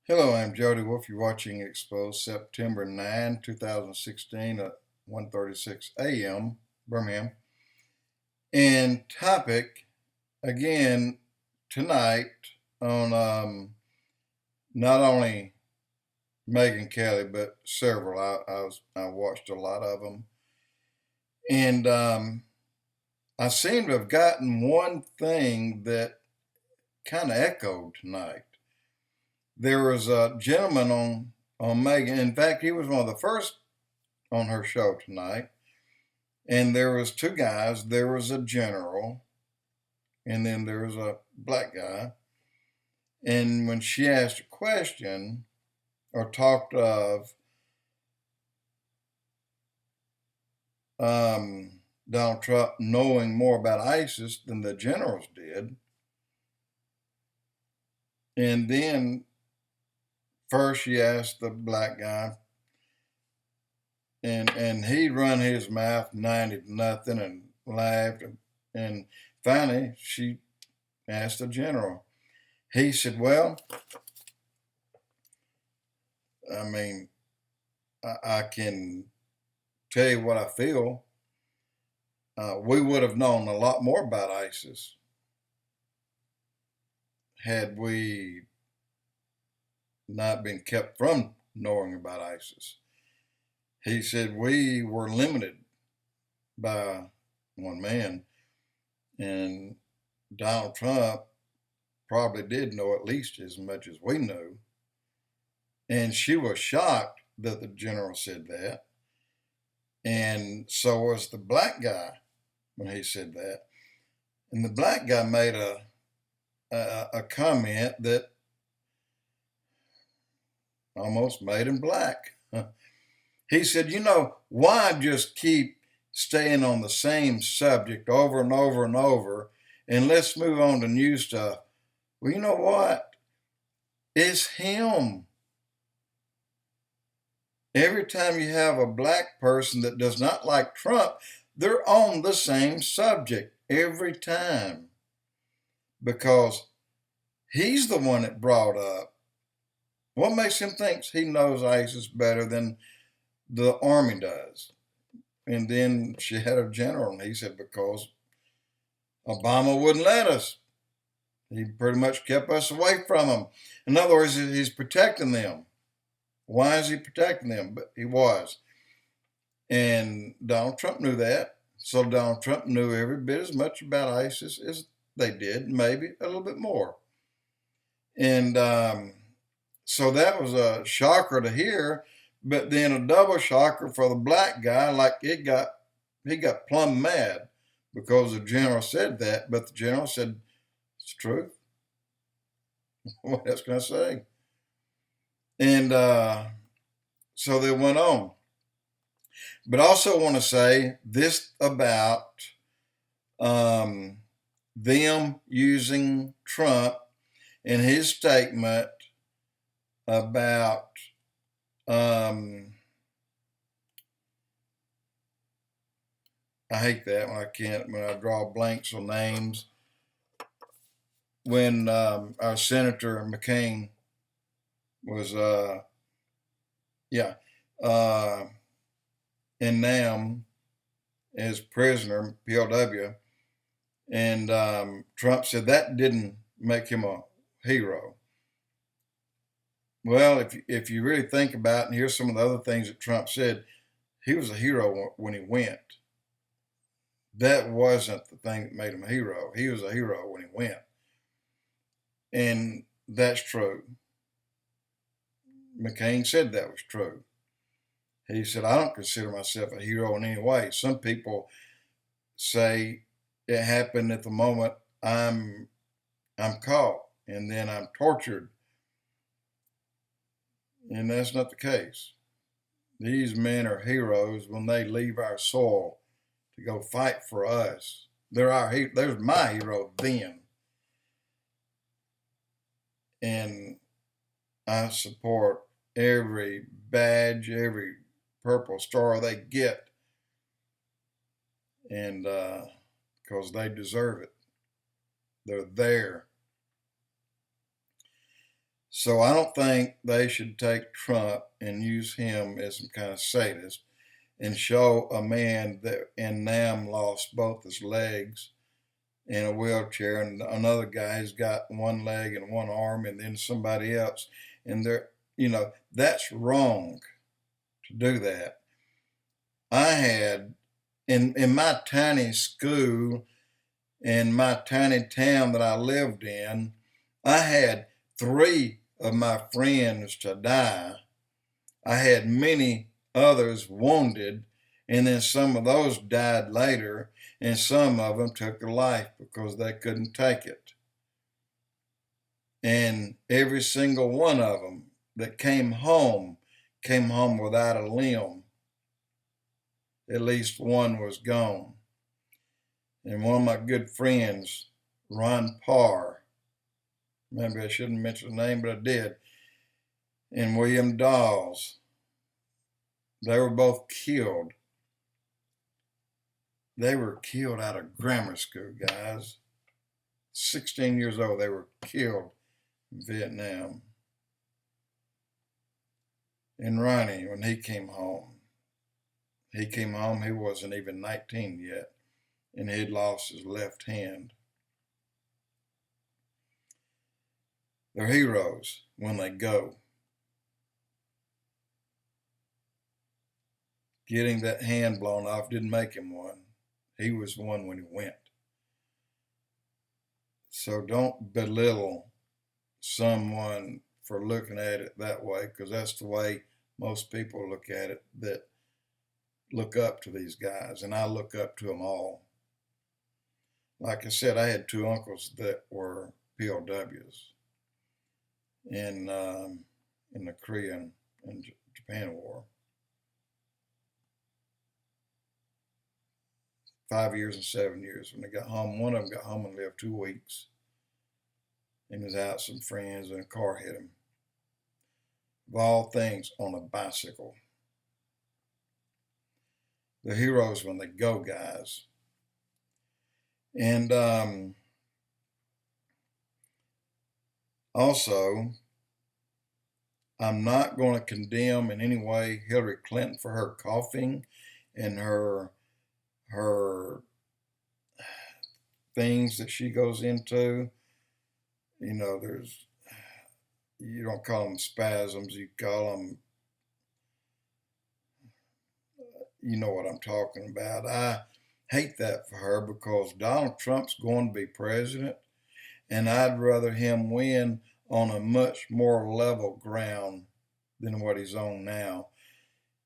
Hello, I'm Jody Wolf. You're watching Expoz September 9, 2016 at 1:36 a.m. Birmingham. And topic, again, tonight on not only Megan Kelly, but several. I watched a lot of them. And I seem to have gotten one thing that kind of echoed tonight. There was a gentleman on Megan. In fact, he was one of the first on her show tonight, and there was two guys. There was a general, and then there was a black guy. And when she asked a question or talked of Donald Trump knowing more about ISIS than the generals did, and then first she asked the black guy, and he run his mouth 90 to nothing and laughed, and finally she asked the general. He said, "Well, I mean, I can tell you what I feel. We would have known a lot more about ISIS had we not been kept from knowing about ISIS." He said, "We were limited by one man, and Donald Trump probably did know at least as much as we knew." And she was shocked that the general said that. And so was the black guy when he said that. And the black guy made a comment that almost made him black. He said, why just keep staying on the same subject over and over and over, and let's move on to new stuff? Well, you know what? It's him. Every time you have a black person that does not like Trump, they're on the same subject every time, because he's the one that brought up. What makes him think he knows ISIS better than the army does? And then she had a general, and he said, because Obama wouldn't let us. He pretty much kept us away from them. In other words, he's protecting them. Why is he protecting them? But he was. And Donald Trump knew that. So Donald Trump knew every bit as much about ISIS as they did, maybe a little bit more. And so that was a shocker to hear, but then a double shocker for the black guy. Like he got plumb mad because the general said that, but the general said it's the truth. What else can I say? And so they went on. But I also want to say this about them using Trump in his statement about I hate that when I draw blanks on names. When our Senator McCain was in NAM as prisoner, POW, and Trump said that didn't make him a hero. Well, if you really think about it and hear some of the other things that Trump said, he was a hero when he went. That wasn't the thing that made him a hero. He was a hero when he went. And that's true. McCain said that was true. He said, I don't consider myself a hero in any way. Some people say it happened at the moment I'm caught and then I'm tortured. And that's not the case. These men are heroes when they leave our soil to go fight for us. There's my hero then. And I support every badge, every purple star they get. And because they deserve it. They're there. So I don't think they should take Trump and use him as some kind of sadist and show a man that in Nam lost both his legs in a wheelchair, and another guy has got one leg and one arm, and then somebody else, and they're, that's wrong to do that. I had in my tiny school, in my tiny town that I lived in, I had 3 of my friends to die. I had many others wounded, and then some of those died later, and some of them took their life because they couldn't take it. And every single one of them that came home without a limb. At least one was gone. And one of my good friends, Ron Parr, maybe I shouldn't mention the name, but I did, and William Dawes, they were both killed. They were killed out of grammar school, guys. 16 years old, they were killed in Vietnam. And Ronnie, when he came home, he wasn't even 19 yet, and he'd lost his left hand. They're heroes when they go. Getting that hand blown off didn't make him one. He was one when he went. So don't belittle someone for looking at it that way, because that's the way most people look at it that look up to these guys, and I look up to them all. Like I said, I had 2 uncles that were POWs in the Korean and Japan War. 5 years and 7 years. When they got home, one of them got home and lived 2 weeks. And was out with some friends, and a car hit him. Of all things, on a bicycle. The heroes when they go, guys. And also, I'm not going to condemn in any way Hillary Clinton for her coughing and her things that she goes into. You don't call them spasms, you call them, you know what I'm talking about. I hate that for her because Donald Trump's going to be president, and I'd rather him win on a much more level ground than what he's on now.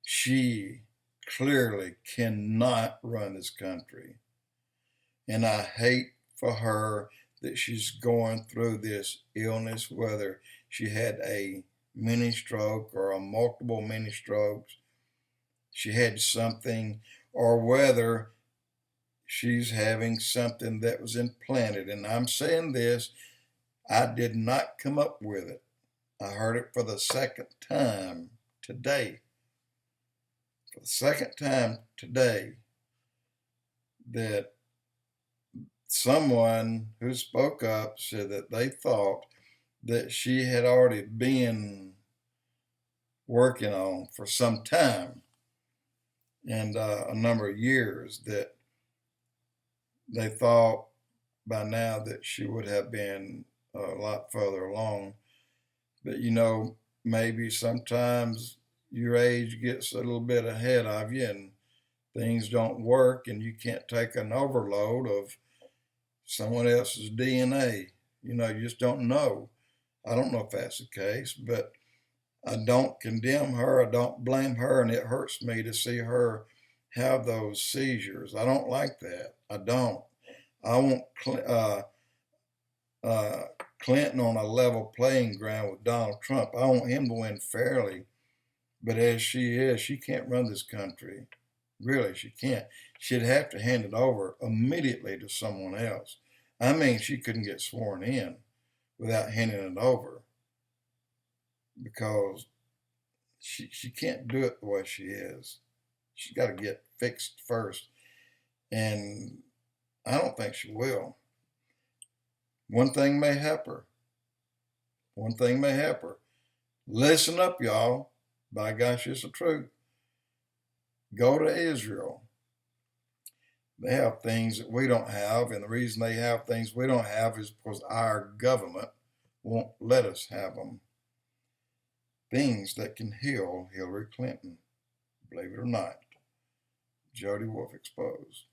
She clearly cannot run this country, and I hate for her that she's going through this illness, whether she had a mini stroke or a multiple mini strokes, she had something, or whether she's having something that was implanted. And I'm saying this, I did not come up with it. I heard it for the second time today. For the second time today, that someone who spoke up said that they thought that she had already been working on for some time, and a number of years, that they thought by now that she would have been a lot further along. But maybe sometimes your age gets a little bit ahead of you and things don't work, and you can't take an overload of someone else's DNA. You just don't know. I don't know if that's the case, but I don't condemn her. I don't blame her, and it hurts me to see her have those seizures. I don't like that. I don't. I want Clinton on a level playing ground with Donald Trump. I want him to win fairly. But as she is, she can't run this country. Really, she can't. She'd have to hand it over immediately to someone else. I mean, she couldn't get sworn in without handing it over, because she can't do it the way she is. She's got to get fixed first. And I don't think she will. One thing may help her. One thing may help her. Listen up, y'all. By gosh, it's the truth. Go to Israel. They have things that we don't have, and the reason they have things we don't have is because our government won't let us have them. Things that can heal Hillary Clinton, believe it or not. Jody Wolf Exposed.